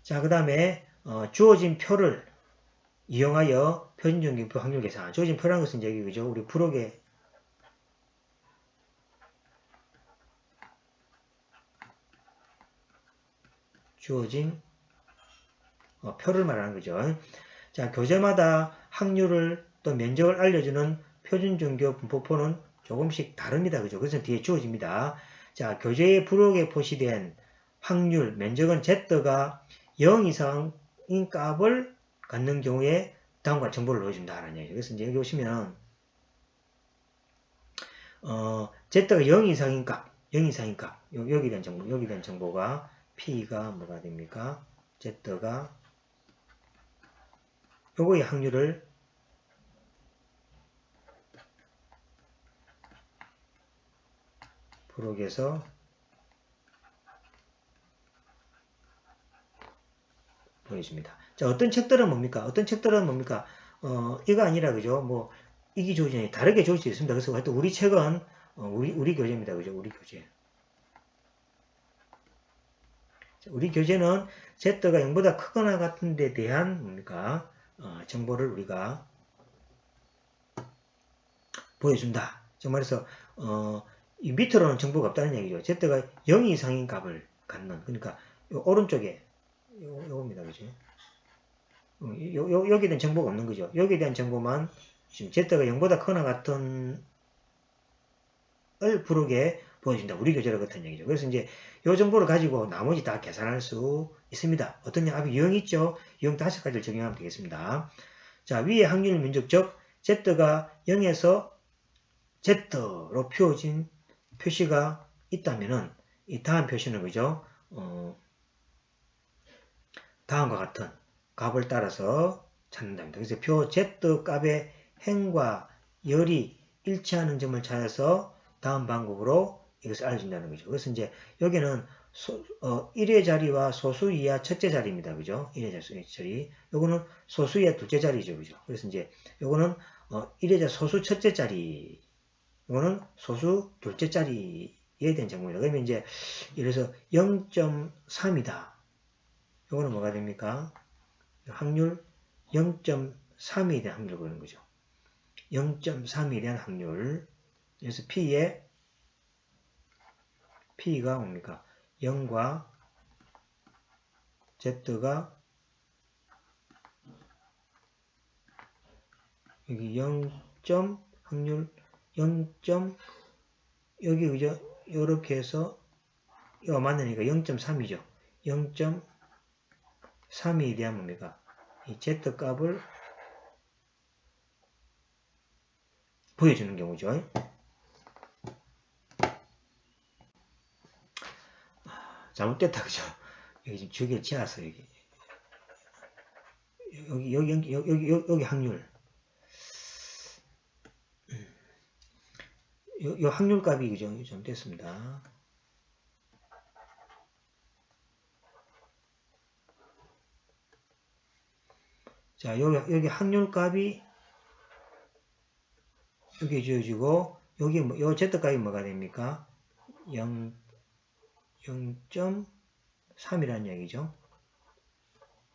자, 그 다음에 주어진 표를 이용하여 표준전기표 확률 계산. 주어진 표라는 것은 여기 그죠? 우리 부록에 주어진 표를 말하는 거죠. 자, 교재마다 확률을 또 면적을 알려주는 표준전교 분포표는 조금씩 다릅니다. 그죠? 그래서 뒤에 주어집니다. 자, 교재의 부록에 표시된 확률, 면적은 Z가 0 이상인 값을 갖는 경우에 다음과 정보를 넣어준다라는 얘기죠. 그래서 이제 여기 보시면 Z가 0 이상인 값, 0 이상인 값, 여기에 대한 정보가 P가 뭐가 됩니까? Z가 요거의 확률을 부록에서 보여줍니다. 자, 어떤 책들은 뭡니까? 이거 아니라, 그죠? 뭐, 이게 조지에 다르게 조질 수 있습니다. 그래서 하여튼 우리 책은, 우리 교재입니다. 그죠? 우리 교재. 자, 우리 교재는 Z가 0보다 크거나 같은 데 대한 뭡니까? 정보를 우리가 보여준다. 즉 말해서, 이 밑으로는 정보가 없다는 얘기죠. Z가 0 이상인 값을 갖는. 그러니까, 요 오른쪽에, 요겁니다. 그죠? 여기에 대한 정보가 없는 거죠. 여기에 대한 정보만 지금 Z가 0보다 크거나 같은 을 부록에 보여준다. 우리 교재로 그렇다는 얘기죠. 그래서 이제 이 정보를 가지고 나머지 다 계산할 수 있습니다. 어떠냐? 앞에 유형 있죠? 유형 5가지를 적용하면 되겠습니다. 자, 위에 확률 면적적 Z가 0에서 Z로 표어진 표시가 있다면은 이 다음 표시는 그죠? 다음과 같은 값을 따라서 찾는답니다. 그래서 표 Z 값의 행과 열이 일치하는 점을 찾아서 다음 방법으로 이것을 알려준다는 거죠. 그래서 이제 여기는 1의 자리와 소수 이하 첫째 자리입니다. 그죠? 1의 자리. 요거는 소수 이하 둘째 자리죠. 그죠? 그래서 이제 요거는 1의 소수 첫째 자리. 요거는 소수 둘째 자리에 대한 정보입니다. 그러면 이제 예를 들어서 0.3이다. 요거는 뭐가 됩니까? 확률 0.3에 대한 확률을 보는 거죠. 0.3에 대한 확률. 그래서 P가 뭡니까? 0과 Z가 여기 0. 확률 0. 여기 그죠? 요렇게 해서 이거 맞으니까 0.3이죠. 0.3에 대한 뭡니까? 이 Z 값을 보여주는 경우죠. 잘못됐다, 그죠? 여기 지금 주기를 지었어, 여기. 여기 확률. 요 확률 값이, 그죠? 좀 됐습니다. 자, 여기 확률 값이 여기 주어지고, 여기 요 Z 값이 뭐가 됩니까? 0.3이라는 얘기죠.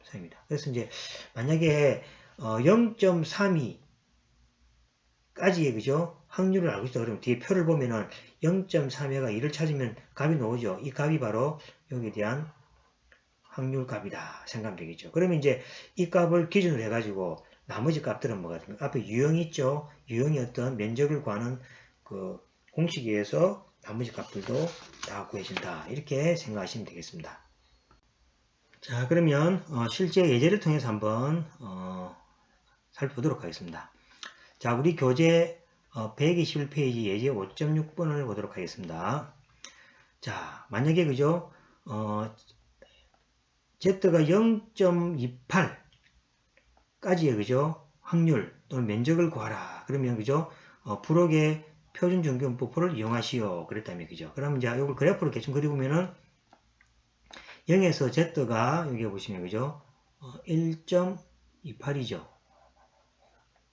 3입니다. 그래서 이제 만약에 0.32까지의 그죠? 확률을 알고 있다 그러면 뒤에 표를 보면은 0.3회가 2를 찾으면 값이 나오죠. 이 값이 바로 여기에 대한 확률 값이다 생각하면 되겠죠. 그러면 이제 이 값을 기준으로 해가지고 나머지 값들은 뭐가 됩니까? 앞에 유형이 있죠. 유형이 어떤 면적을 구하는 그 공식에 의해서 나머지 값들도 다 구해진다. 이렇게 생각하시면 되겠습니다. 자, 그러면 실제 예제를 통해서 한번 살펴보도록 하겠습니다. 자, 우리 교재 121페이지 예제 5.6번을 보도록 하겠습니다. 자, 만약에 그죠? Z가 0.28까지의 그죠? 확률 또는 면적을 구하라. 그러면 그죠? 부록의 표준 전기분포를 이용하시오. 그랬다면 그죠? 그러면 이제 이걸 그래프로 대충 그려보면은 0에서 Z가 여기 보시면 그죠? 1.28이죠.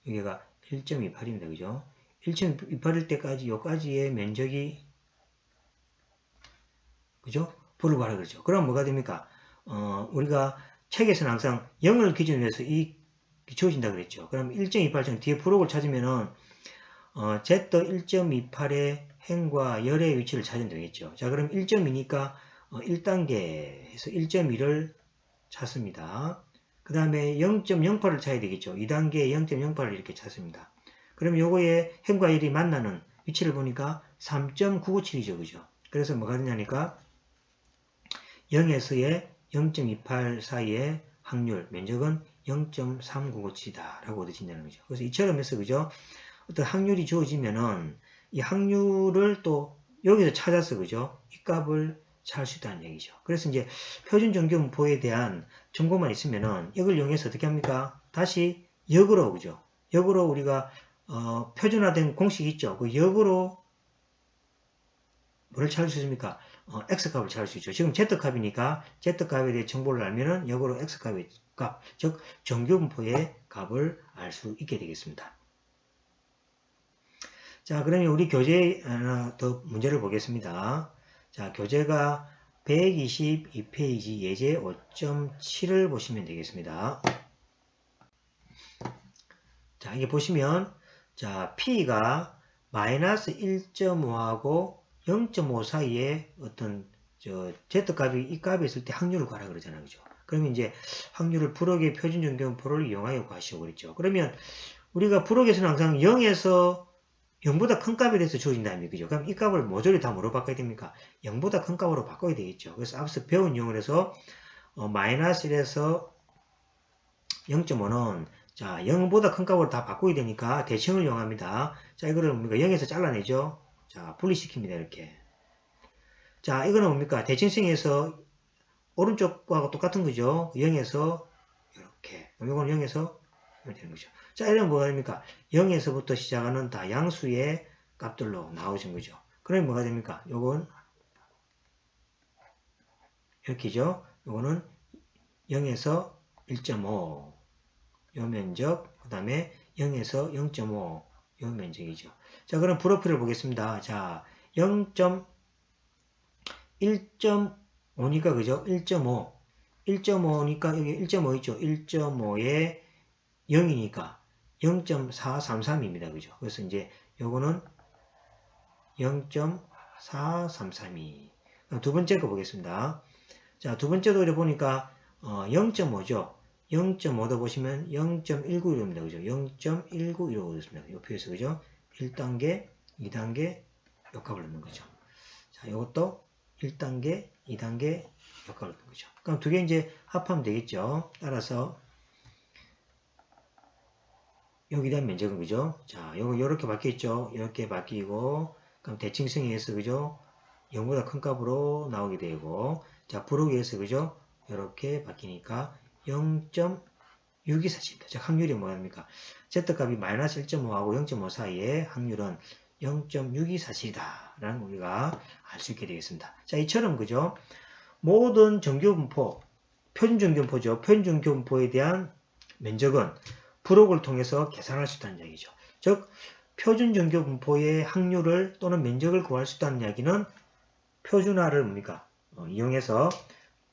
여기가 1.28입니다. 그죠? 1.28일 때까지 요까지의 면적이 그죠? 불을 구하라 그러죠. 그럼 뭐가 됩니까? 우리가 책에서는 항상 0을 기준으로 해서 이 주어진다 그랬죠. 그럼 1.28점 뒤에 부록을 찾으면은 Z 1.28의 행과 열의 위치를 찾으면 되겠죠. 자, 그럼 1.2니까 1단계에서 1.1을 찾습니다. 그 다음에 0.08을 찾아야 되겠죠. 2단계에 0.08을 이렇게 찾습니다. 그럼 요거의 행과 열이 만나는 위치를 보니까 3.997이죠. 그죠? 그래서 뭐가 되냐니까 0에서의 0.28 사이의 확률, 면적은 0.3997이다 라고 얻어진다는 거죠. 그래서 이처럼 해서 그죠? 어떤 확률이 주어지면은 이 확률을 또 여기서 찾아서 그죠? 이 값을 찾을 수 있다는 얘기죠. 그래서 이제 표준 정교분포에 대한 정보만 있으면은 이걸 이용해서 어떻게 합니까? 다시 역으로 그죠? 역으로 우리가 표준화된 공식이 있죠. 그 역으로 뭐를 찾을 수 있습니까? x값을 찾을 수 있죠. 지금 z값이니까 z값에 대해 정보를 알면은 역으로 x값의 값, 즉 정교분포의 값을 알 수 있게 되겠습니다. 자, 그러면 우리 교재 하나 더 문제를 보겠습니다. 자, 교재가 122페이지 예제 5.7을 보시면 되겠습니다. 자, 이게 보시면 자, P가 마이너스 1.5하고 0.5 사이에 어떤 Z값이 이 값이 있을 때 확률을 구하라 그러잖아요. 그죠? 그러면 이제 확률을 부록의 표준 정교분포를 이용하여 구하시오 그랬죠. 그러면 우리가 부록에서는 항상 0에서 0보다 큰 값에 대해서 주어진다는 얘기죠. 그럼 이 값을 모조리 다 뭐로 바꿔야 됩니까? 0보다 큰 값으로 바꿔야 되겠죠. 그래서 앞서 배운 용어를 해서 마이너스 1에서 0.5는 자 0보다 큰 값으로 다 바꿔야 되니까 대칭을 이용합니다. 자 이거를 우리가 0에서 잘라내죠. 자 분리시킵니다. 이렇게. 자 이거는 뭡니까? 대칭성에서 오른쪽과 똑같은 거죠. 0에서 이렇게. 이건 0에서 이렇게 되는 거죠. 자, 이러면 뭐가 됩니까? 0에서부터 시작하는 다 양수의 값들로 나오신 거죠. 그러면 뭐가 됩니까? 요건 이렇게죠. 요거는 0에서 1.5 요 면적, 그 다음에 0에서 0.5 요 면적이죠. 자, 그럼 프로필을 보겠습니다. 자, 1.5니까 그죠? 1.5 1.5니까 여기 1.5 있죠? 1.5에 0이니까 0.433입니다. 그죠? 그래서 이제 요거는 0.4332. 두 번째 거 보겠습니다. 자, 두 번째도 이렇게 보니까 0.5죠. 0.5도 보시면 0.191입니다. 그죠? 0.191로 됐습니다. 요 표에서 그죠? 1단계, 2단계 요 값을 넣는 거죠. 자, 요것도 1단계, 2단계 요 값을 넣는 거죠. 그럼 두 개 이제 합하면 되겠죠. 따라서 여기에 대한 면적은 그죠? 자, 요거 요렇게 바뀌었죠? 이렇게 바뀌고, 그럼 대칭성에 의해서 그죠? 0보다 큰 값으로 나오게 되고, 자, 부록에 의해서 그죠? 요렇게 바뀌니까 0.6247입니다. 즉, 확률이 뭐랍니까? Z값이 마이너스 1.5하고 0.5 사이의 확률은 0.6247이다. 라는 우리가 알 수 있게 되겠습니다. 자, 이처럼 그죠? 모든 정교분포, 표준정교분포죠. 표준정교분포에 대한 면적은 부록을 통해서 계산할 수 있다는 이야기죠. 즉 표준정교분포의 확률을 또는 면적을 구할 수 있다는 이야기는 표준화를 뭡니까? 이용해서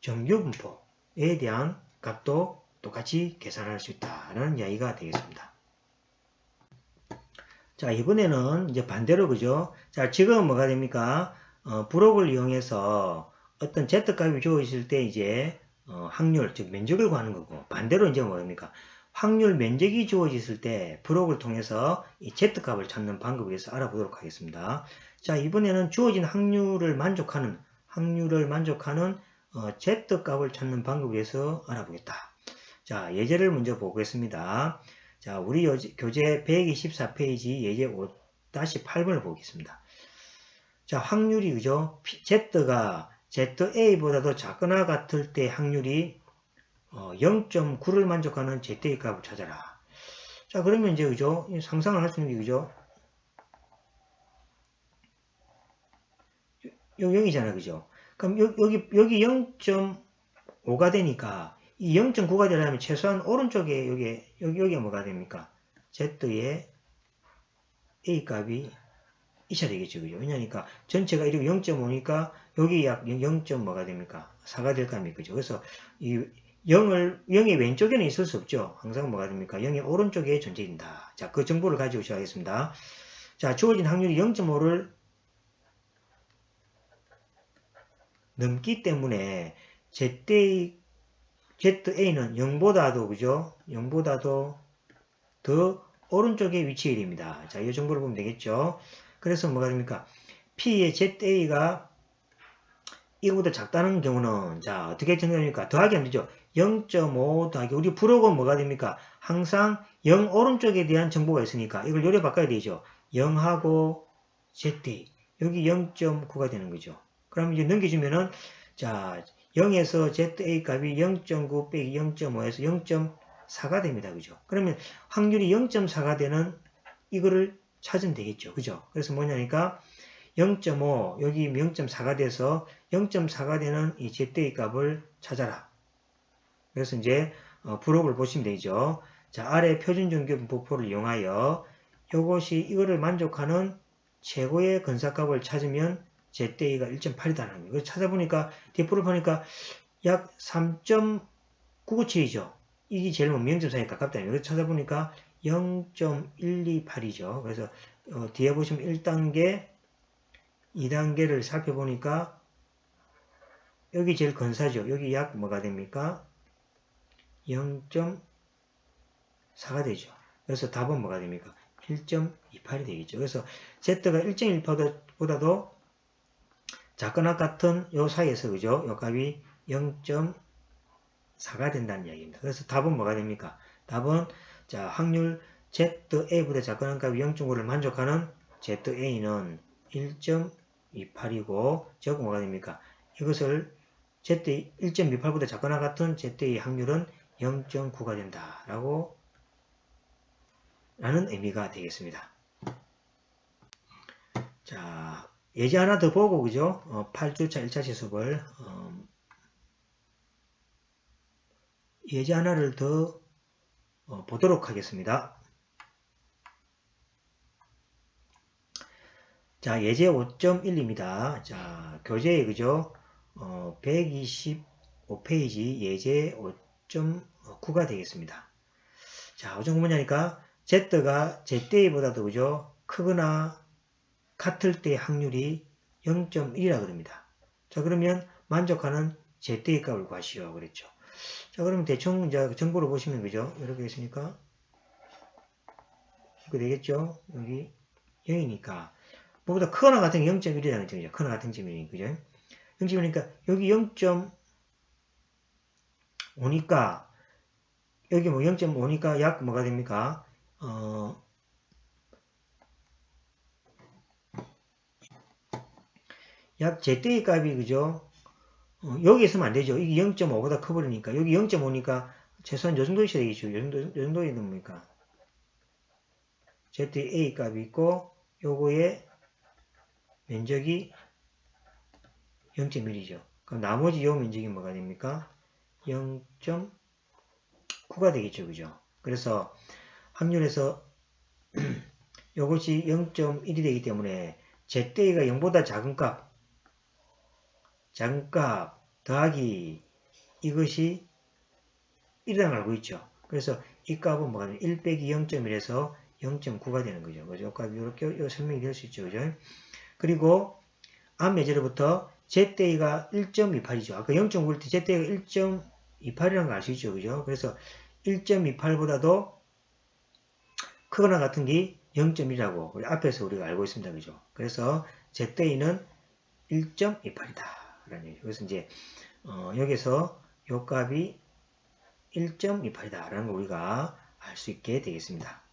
정교분포에 대한 값도 똑같이 계산할 수 있다는 이야기가 되겠습니다. 자, 이번에는 이제 반대로 그죠? 자, 지금 뭐가 됩니까? 부록을 이용해서 어떤 Z값이 주어졌을 때 이제 확률, 즉 면적을 구하는 거고, 반대로 이제 뭐랍니까? 확률 면적이 주어졌을 때 부록을 통해서 이 Z값을 찾는 방법에 대해서 알아보도록 하겠습니다. 자, 이번에는 주어진 확률을 만족하는 Z값을 찾는 방법에 대해서 알아보겠다. 자, 예제를 먼저 보겠습니다. 자, 우리 교재 124페이지 예제 5-8번을 보겠습니다. 자, 확률이 그죠? Z가 ZA보다도 작거나 같을 때 확률이 0.9를 만족하는 ZA 값을 찾아라. 자, 그러면 이제 그죠? 상상을 할 수 있는 게 그죠? 여기 0이잖아. 그죠? 그럼 여기 0.5가 되니까 이 0.9가 되려면 최소한 오른쪽에 여기가 뭐가 됩니까? Z의 A 값이 있어야 되겠죠. 그죠? 왜냐니까 전체가 이렇게 0.5니까 여기 약 0. 뭐가 됩니까? 4가 될 거 아닙니까? 그죠? 그래서 이 0의 왼쪽에는 있을 수 없죠. 항상 뭐가 됩니까? 0의 오른쪽에 존재된다. 자, 그 정보를 가지고 시작하겠습니다. 자, 주어진 확률이 0.5를 넘기 때문에 ZA는 0보다도, 그죠? 0보다도 더 오른쪽에 위치해야 됩니다. 자, 이 정보를 보면 되겠죠? 그래서 뭐가 됩니까? P의 ZA가 이거보다 작다는 경우는, 자, 어떻게 정리합니까? 더하기 하면 되죠? 0.5 더하기, 우리 부록은 뭐가 됩니까? 항상 0 오른쪽에 대한 정보가 있으니까 이걸 요래 바꿔야 되죠? 0하고 ZA. 여기 0.9가 되는 거죠. 그럼 이제 넘겨주면은, 자, 0에서 ZA 값이 0.9 빼기 0.5에서 0.4가 됩니다. 그죠? 그러면 확률이 0.4가 되는 이거를 찾으면 되겠죠. 그죠? 그래서 뭐냐니까 0.5, 여기 0.4가 돼서 0.4가 되는 이 ZA 값을 찾아라. 그래서 이제 부록을 보시면 되죠. 자, 아래 표준정규 분포를 이용하여 이것이 이거를 만족하는 최고의 근사값을 찾으면 ZA가 1.8이다는 거예요. 그래서 찾아보니까 디프로 보니까 약 3.997이죠. 이게 제일 뭐 0.4에 가깝다. 그래서 찾아보니까 0.128이죠. 그래서 뒤에 보시면 1단계, 2단계를 살펴보니까 여기 제일 근사죠. 여기 약 뭐가 됩니까? 0.4가 되죠. 그래서 답은 뭐가 됩니까? 1.28이 되겠죠. 그래서 Z가 1.18보다도 작거나 같은 요 사이에서, 그죠? 요 값이 0.4가 된다는 이야기입니다. 그래서 답은 뭐가 됩니까? 답은, 자, 확률 ZA보다 작거나 값이 0.5를 만족하는 ZA는 1.28이고, 즉 뭐가 됩니까? 이것을 ZA 1.28보다 작거나 같은 ZA 확률은 0.9가 된다. 라는 의미가 되겠습니다. 자, 예제 하나 더 보고, 그죠? 8주차 1차 시습을, 예제 하나를 더 보도록 하겠습니다. 자, 예제 5.1입니다. 자, 교재에, 그죠? 125페이지 예제 5.9가 되겠습니다. 자, 어떤 뭐냐니까, Z가 ZA보다도, 그죠? 크거나 같을 때 확률이 0.1이라 그럽니다. 자, 그러면 만족하는 ZA 값을 구하시오. 그랬죠. 자, 그러면 대충 이제 정보를 보시면, 그죠? 이렇게 있으니까, 이거 되겠죠? 여기 0이니까. 뭐보다 크거나 같은 게 0.1이라는 점이죠. 크거나 같은 점이니, 그죠? 0.1이니까, 여기 0.5니까, 여기 뭐 0.5니까 약 뭐가 됩니까? 약 ZA 값이, 그죠? 여기 있으면 안 되죠. 이게 0.5보다 커버리니까. 여기 0.5니까 최소한 요 정도 있어야 되겠죠. 요 정도에 뭡니까? ZA 값이 있고, 요거의 면적이 0.1이죠. 그럼 나머지 요 면적이 뭐가 됩니까? 0.9가 되겠죠. 그죠? 그래서 확률에서 요것이 0.1이 되기 때문에 ZA가 0보다 작은 값 더하기 이것이 1이라는 걸 알고 있죠. 그래서 이 값은 뭐가 되냐? 1 빼기 0.1에서 0.9가 되는 거죠. 그죠? 이 값이 이렇게 설명이 될 수 있죠. 그죠? 그리고 앞 예제로부터 ZA가 1.28이죠. 아까 0.9일 때 ZA가 1.28이라는 걸 알 수 있죠. 그죠? 그래서 1.28보다도 크거나 같은 게 0.1이라고 우리 앞에서 우리가 알고 있습니다. 그죠? 그래서 ZA는 1.28이다. 라는 얘기죠. 그래서 이제 여기서 요 값이 1.28이다. 라는 걸 우리가 알 수 있게 되겠습니다.